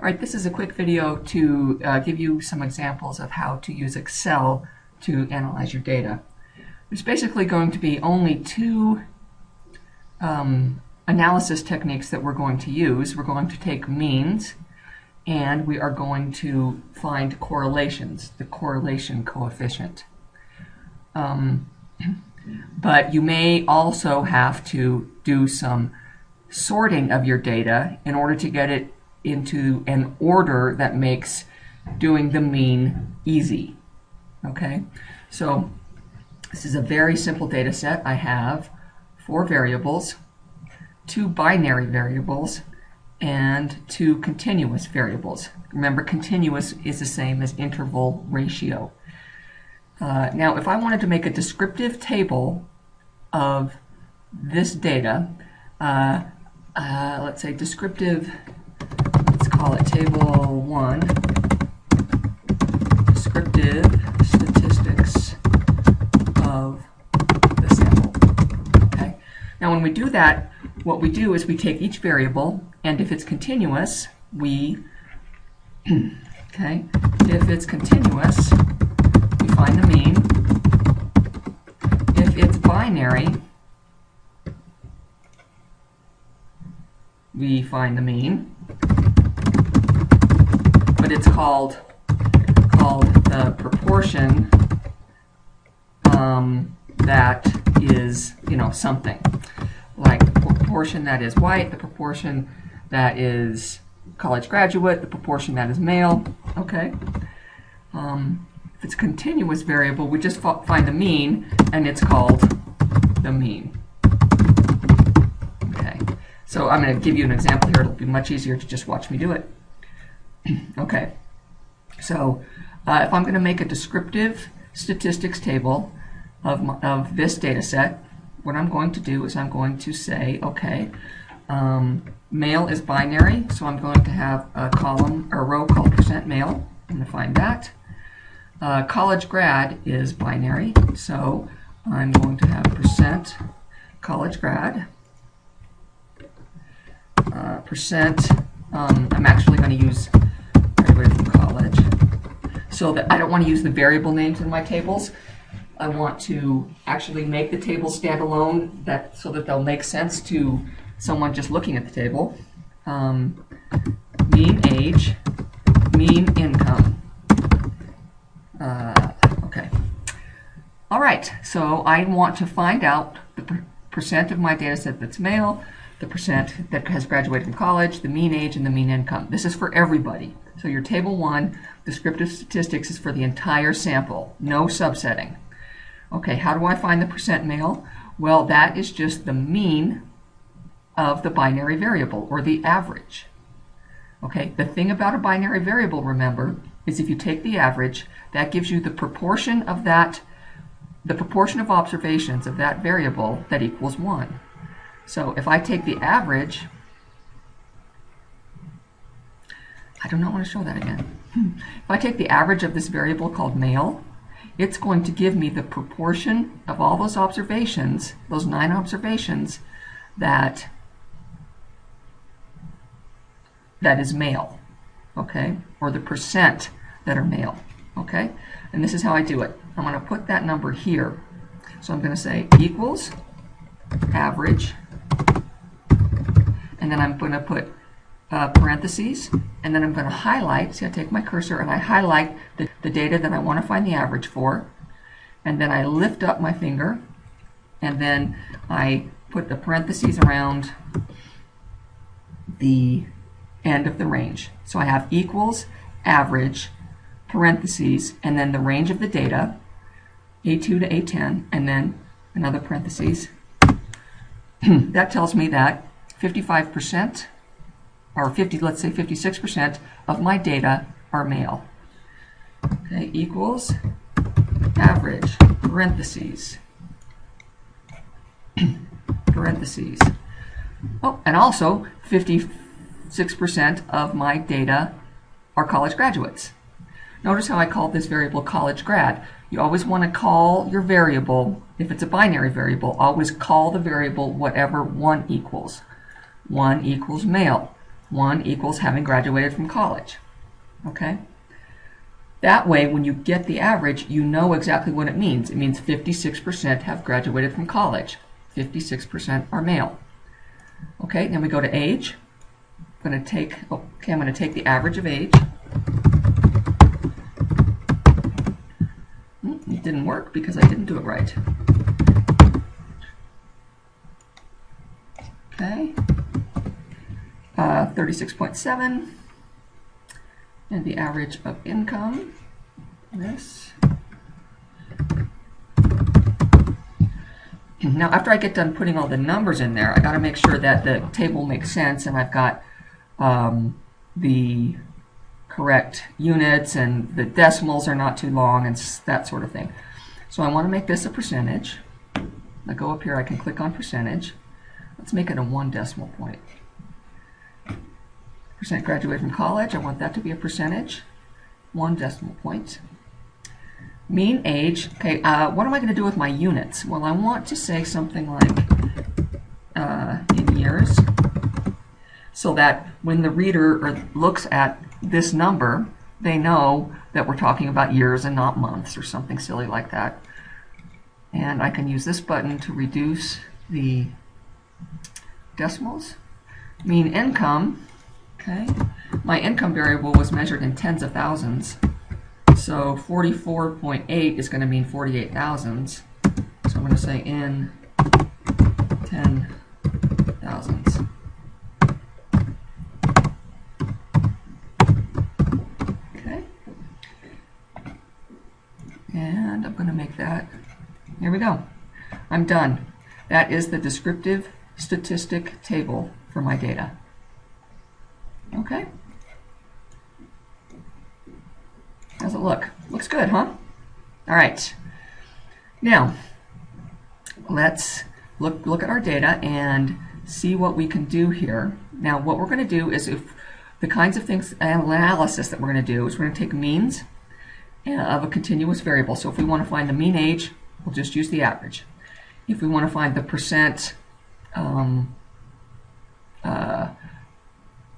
All right, this is a quick video to give you some examples of how to use Excel to analyze your data. There's basically going to be only two analysis techniques that we're going to use. We're going to take means and we are going to find correlations, the correlation coefficient. But you may also have to do some sorting of your data in order to get it into an order that makes doing the mean easy. Okay, so this is a very simple data set. I have 4 variables, 2 binary variables, and 2 continuous variables. Remember, continuous is the same as interval ratio. Now, if I wanted to make a descriptive table of this data, let's say descriptive, let's call it table 1, descriptive statistics of the sample. Okay. Now, when we do that, what we do is we take each variable, and if it's continuous, we okay, if it's continuous, we find the mean. If it's binary, we find the mean, but it's called the proportion that is, something. Like the proportion that is white, the proportion that is college graduate, the proportion that is male. Okay. If it's a continuous variable, we just find the mean, and it's called the mean. Okay. So I'm going to give you an example here. It'll be much easier to just watch me do it. Okay. So if I'm going to make a descriptive statistics table of this data set, what I'm going to do is I'm going to say, okay, male is binary, so I'm going to have a column or a row called %male. I'm going to find that. College grad is binary, so I'm going to have % college grad. I'm actually going to use graduated from college, so that I don't want to use the variable names in my tables. I want to actually make the table stand alone, so that they'll make sense to someone just looking at the table. Mean age, mean income. Okay. All right, so I want to find out the percent of my data set that's male, the percent that has graduated from college, the mean age, and the mean income. This is for everybody. So your table 1, descriptive statistics, is for the entire sample, no subsetting. Okay, how do I find the % male? Well, that is just the mean of the binary variable, or the average. Okay, the thing about a binary variable, remember, is if you take the average, that gives you the proportion of the proportion of observations of that variable that equals 1. So if I take the average, I do not want to show that again. If I take the average of this variable called male, it's going to give me the proportion of all those observations, those 9 observations, that is male, okay? Or the percent that are male, okay? And this is how I do it. I'm going to put that number here. So I'm going to say equals average, and then I'm going to put parentheses, and then I'm going to highlight. See, I take my cursor and I highlight the data that I want to find the average for, and then I lift up my finger, and then I put the parentheses around the end of the range. So I have equals average, parentheses, and then the range of the data, A2 to A10, and then another parentheses. That tells me that 55%, or let's say 56% of my data are male. Okay, equals average, parentheses, parentheses. Oh, and also 56% of my data are college graduates. Notice how I called this variable college grad. You always want to call your variable, if it's a binary variable, always call the variable whatever 1 equals. 1 equals male. 1 equals having graduated from college. Okay? That way, when you get the average, you know exactly what it means. It means 56% have graduated from college. 56% are male. Okay, then we go to age. I'm going to take the average of age. It didn't work because I didn't do it right. Okay, 36.7, and the average of income, this. Now after I get done putting all the numbers in there, I got to make sure that the table makes sense and I've got the correct units and the decimals are not too long and that sort of thing. So I want to make this a percentage. I go up here, I can click on percentage. Let's make it a 1 decimal point. Percent graduate from college, I want that to be a percentage. 1 decimal point. Mean age, okay, what am I going to do with my units? Well, I want to say something like in years, so that when the reader looks at this number, they know that we're talking about years and not months or something silly like that. And I can use this button to reduce the decimals. Mean income, okay, my income variable was measured in tens of thousands, so 44.8 is going to mean 48 thousands, so I'm going to say in 10,000s. Okay, and I'm going to make that, here we go, I'm done. That is the descriptive statistic table for my data. Okay. How's it look? Looks good, huh? All right. Now, let's look at our data and see what we can do here. Now, what we're going to do is, if the kinds of things, analysis that we're going to do is we're going to take means of a continuous variable. So if we want to find the mean age, we'll just use the average. If we want to find the percent of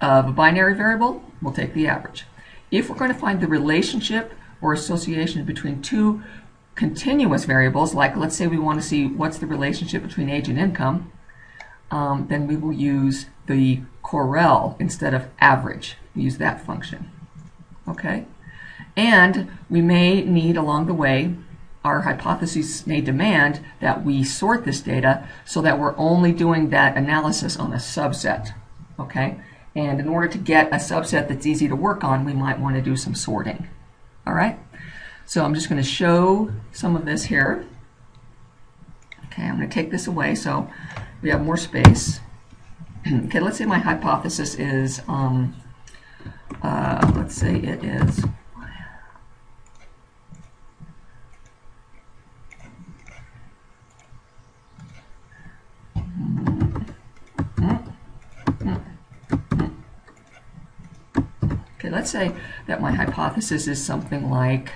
a binary variable, we'll take the average. If we're going to find the relationship or association between two continuous variables, like let's say we want to see what's the relationship between age and income, then we will use the Correl instead of average. We use that function. Okay? And we may need along the way, our hypotheses may demand that we sort this data so that we're only doing that analysis on a subset. Okay? And in order to get a subset that's easy to work on, we might want to do some sorting. All right? So I'm just going to show some of this here. Okay, I'm going to take this away so we have more space. Okay, let's say my hypothesis is, let's say it is, okay, let's say that my hypothesis is something like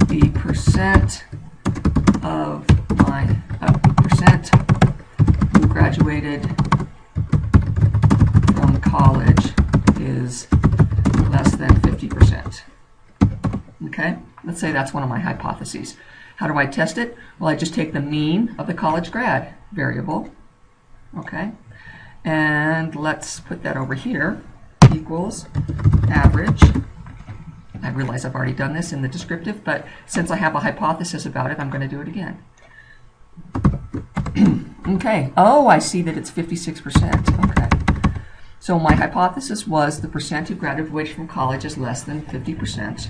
the percent of my percent who graduated from college is less than 50%. Okay, let's say that's one of my hypotheses. How do I test it? Well, I just take the mean of the college grad variable. Okay, and let's put that over here, equals average. I realize I've already done this in the descriptive, but since I have a hypothesis about it, I'm going to do it again. Okay, oh, I see that it's 56%. Okay, so my hypothesis was the percent who graduated from college is less than 50%,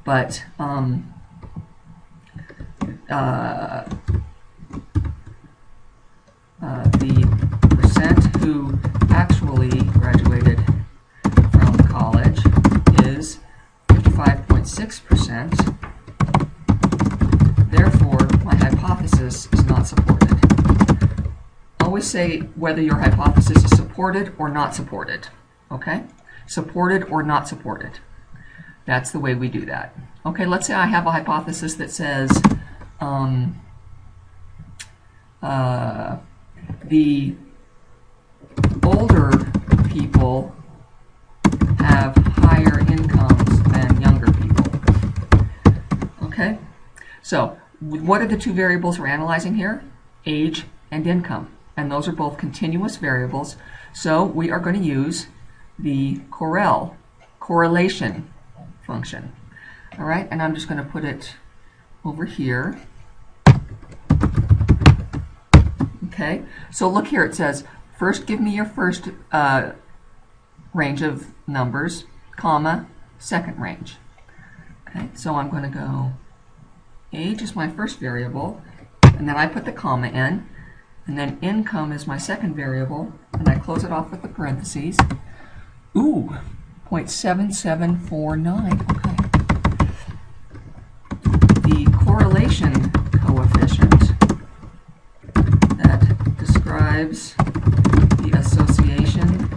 but the percent who actually graduated from college is 55.6%. Therefore, my hypothesis is not supported. Always say whether your hypothesis is supported or not supported. Okay? Supported or not supported. That's the way we do that. Okay, let's say I have a hypothesis that says the older people have higher incomes than younger people. Okay? So, what are the two variables we're analyzing here? Age and income. And those are both continuous variables. So, we are going to use the correlation function. All right? And I'm just going to put it over here. Okay? So, look here. It says, first give me your first range of numbers, comma, second range. Okay, so I'm going to go, age is my first variable, and then I put the comma in, and then income is my second variable, and I close it off with the parentheses. Ooh, 0.7749, okay. The correlation coefficient that describes the association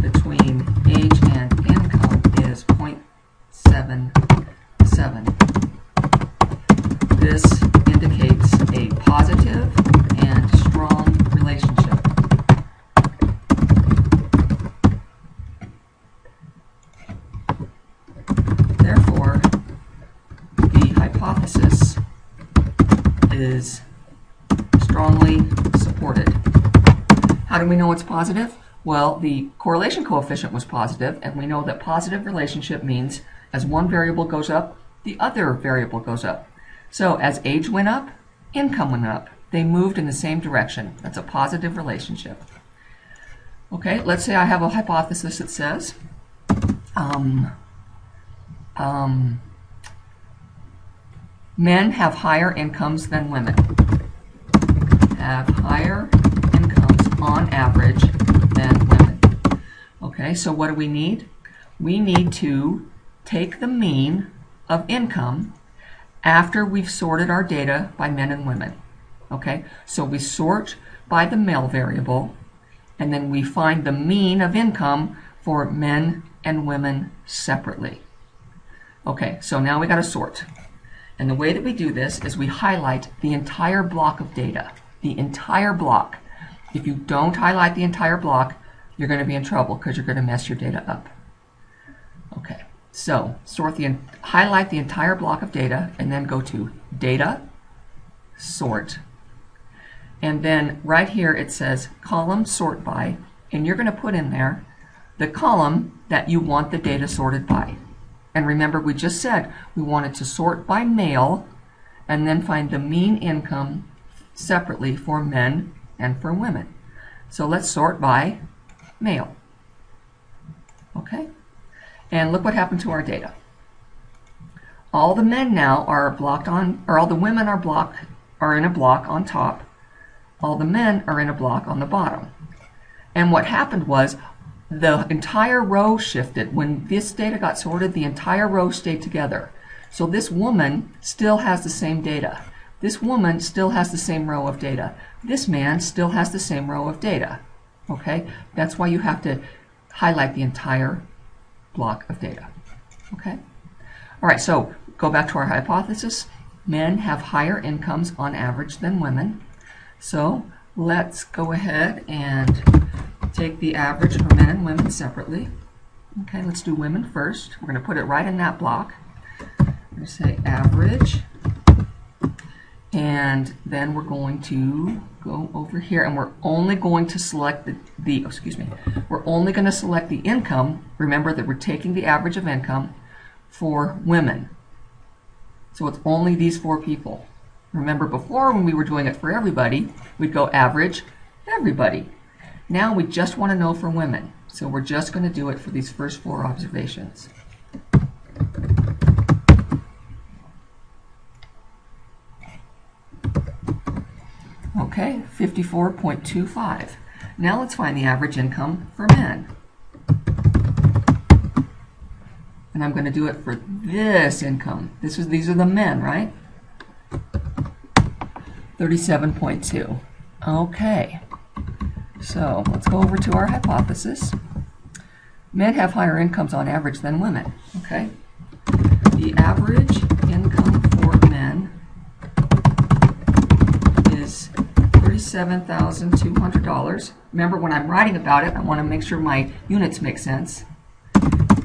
between age and income is 0.77. This indicates a positive and strong relationship. Therefore, the hypothesis is strongly supported. How do we know it's positive? Well, the correlation coefficient was positive, and we know that positive relationship means as one variable goes up, the other variable goes up. So as age went up, income went up. They moved in the same direction. That's a positive relationship. Okay, let's say I have a hypothesis that says men have higher incomes than women. Have higher incomes on average than women. Okay, so what do we need? We need to take the mean of income after we've sorted our data by men and women. Okay, so we sort by the male variable, and then we find the mean of income for men and women separately. Okay, so now we got to sort. And the way that we do this is we highlight the entire block of data. The entire block. If you don't highlight the entire block, you're going to be in trouble because you're going to mess your data up. Okay, so highlight the entire block of data and then go to Data, Sort. And then right here it says Column Sort By, and you're going to put in there the column that you want the data sorted by. And remember, we just said we wanted to sort by male and then find the mean income separately for men and for women. So let's sort by male. Okay? And look what happened to our data. All the men now are blocked on, or all the women are in a block on top. All the men are in a block on the bottom. And what happened was the entire row shifted. When this data got sorted, the entire row stayed together. So this woman still has the same data. This woman still has the same row of data. This man still has the same row of data. Okay? That's why you have to highlight the entire block of data. Okay? All right, so go back to our hypothesis. Men have higher incomes on average than women. So let's go ahead and take the average for men and women separately. Okay, let's do women first. We're going to put it right in that block. We're going to say average. And then we're going to go over here, and we're only going to select we're only going to select the income. Remember that we're taking the average of income for women. So it's only these four people. Remember before when we were doing it for everybody, we'd go average, everybody. Now we just want to know for women. So we're just going to do it for these first four observations. Okay, 54.25. Now let's find the average income for men. And I'm going to do it for this income. These are the men, right? 37.2. Okay. So let's go over to our hypothesis. Men have higher incomes on average than women. Okay. The average income for men is $47,200. Remember, when I'm writing about it, I want to make sure my units make sense.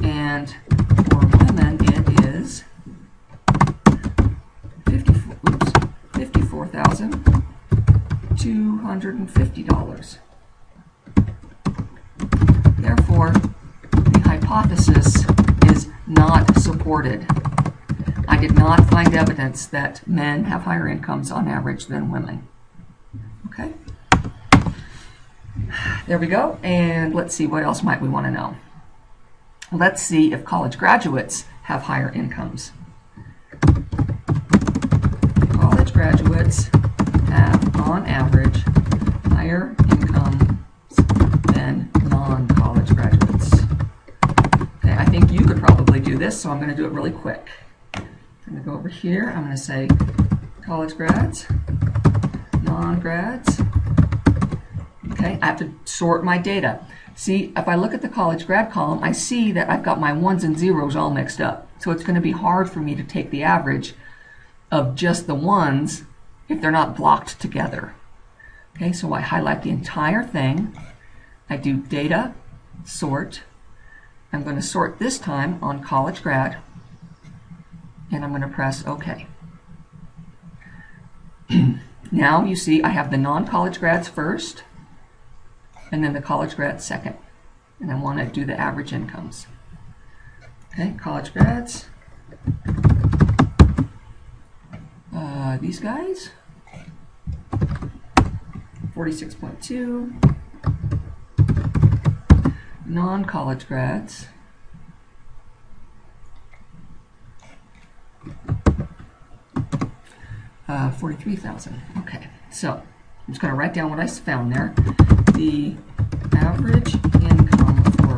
And for women, it is $54,250. Therefore, the hypothesis is not supported. I did not find evidence that men have higher incomes on average than women. Okay? There we go. And let's see, what else might we want to know? Let's see if college graduates have higher incomes. College graduates have, on average, higher incomes than non-college graduates. Okay, I think you could probably do this, so I'm going to do it really quick. I'm going to go over here. I'm going to say college grads, non-grads. Okay, I have to sort my data. See, if I look at the college grad column, I see that I've got my ones and zeros all mixed up. So it's going to be hard for me to take the average of just the ones if they're not blocked together. Okay, so I highlight the entire thing. I do data, sort. I'm going to sort this time on college grad, and I'm going to press OK. Now you see I have the non-college grads first, and then the college grads second. And I want to do the average incomes. Okay, college grads. These guys, 46.2. Non-college grads, 43,000. Okay, so I'm just going to write down what I found there. The average income for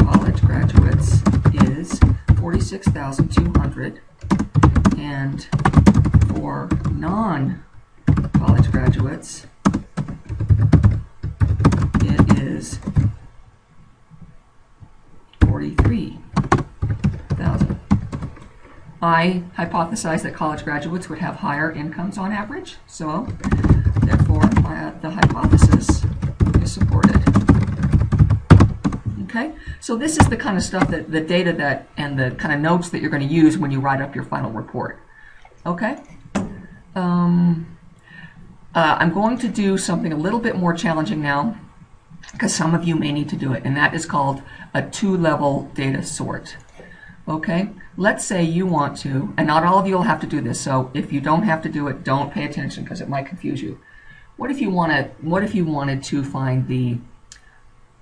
college graduates is 46,200, and for non-college graduates, it is 43,000. I hypothesized that college graduates would have higher incomes on average, so therefore the hypothesis is supported. Okay, so this is the kind of stuff that the data that and the kind of notes that you're going to use when you write up your final report. Okay, I'm going to do something a little bit more challenging now, because some of you may need to do it, and that is called a two-level data sort. Okay, let's say you want to, and not all of you will have to do this, so if you don't have to do it, don't pay attention because it might confuse you. What if you wanted to find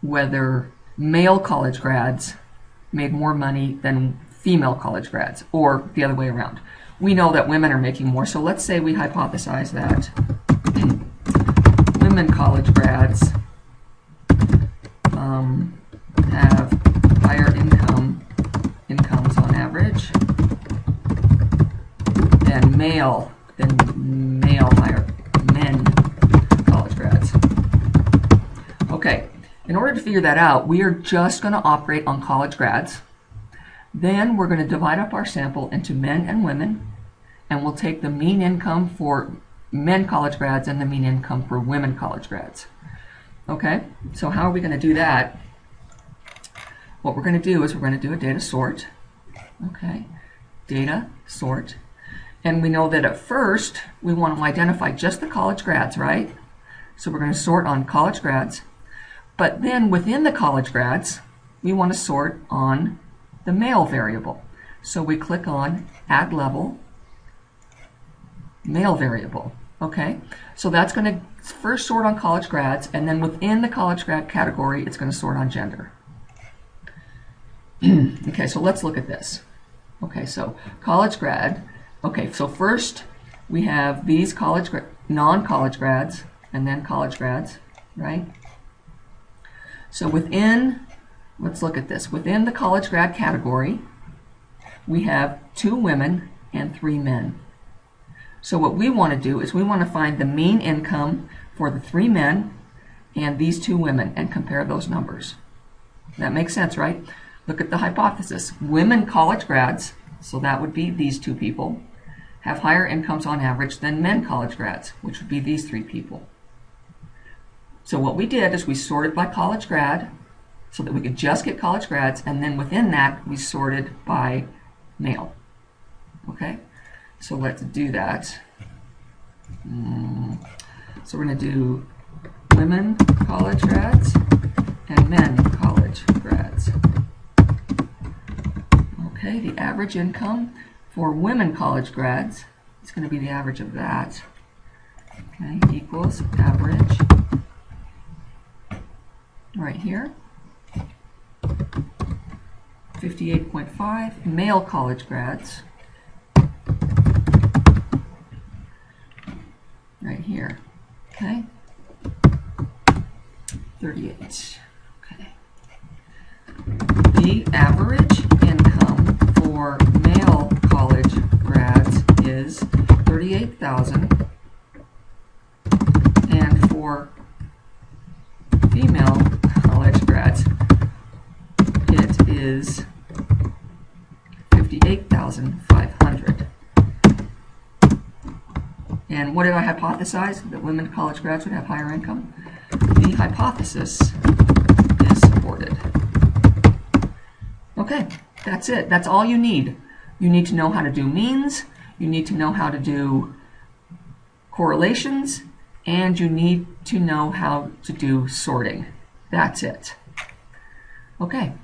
whether male college grads made more money than female college grads, or the other way around? We know that women are making more, so let's say we hypothesize that women college grads have higher incomes on average than men college grads. Okay, in order to figure that out, we are just going to operate on college grads. Then we're going to divide up our sample into men and women, and we'll take the mean income for men college grads and the mean income for women college grads. Okay, so how are we going to do that? What we're going to do is we're going to do a data sort. Okay, data sort. And we know that at first we want to identify just the college grads, right? So we're going to sort on college grads. But then within the college grads, we want to sort on the male variable. So we click on Add Level, Male Variable. Okay, so that's going to first sort on college grads, and then within the college grad category, it's going to sort on gender. Okay, so let's look at this. Okay, so college grad. Okay, so first we have these non-college grads, and then college grads, right? So let's look at this. Within the college grad category, we have 2 women and 3 men. So what we want to do is we want to find the mean income for the 3 men and these 2 women and compare those numbers. That makes sense, right? Look at the hypothesis. Women college grads, so that would be these 2 people, have higher incomes on average than men college grads, which would be these 3 people. So what we did is we sorted by college grad so that we could just get college grads, and then within that we sorted by male. Okay, so let's do that. So we're going to do women college grads and men college grads. Okay, the average income for women college grads is going to be the average of that. Okay, equals average right here, 58.5. Male college grads right here. Okay, 38. Okay. The average income for male college grads is $38,000, and for female college grads it is $58,500. And what did I hypothesize? That women college grads would have higher income? The hypothesis is supported. Okay, that's it. That's all you need. You need to know how to do means, you need to know how to do correlations, and you need to know how to do sorting. That's it. Okay.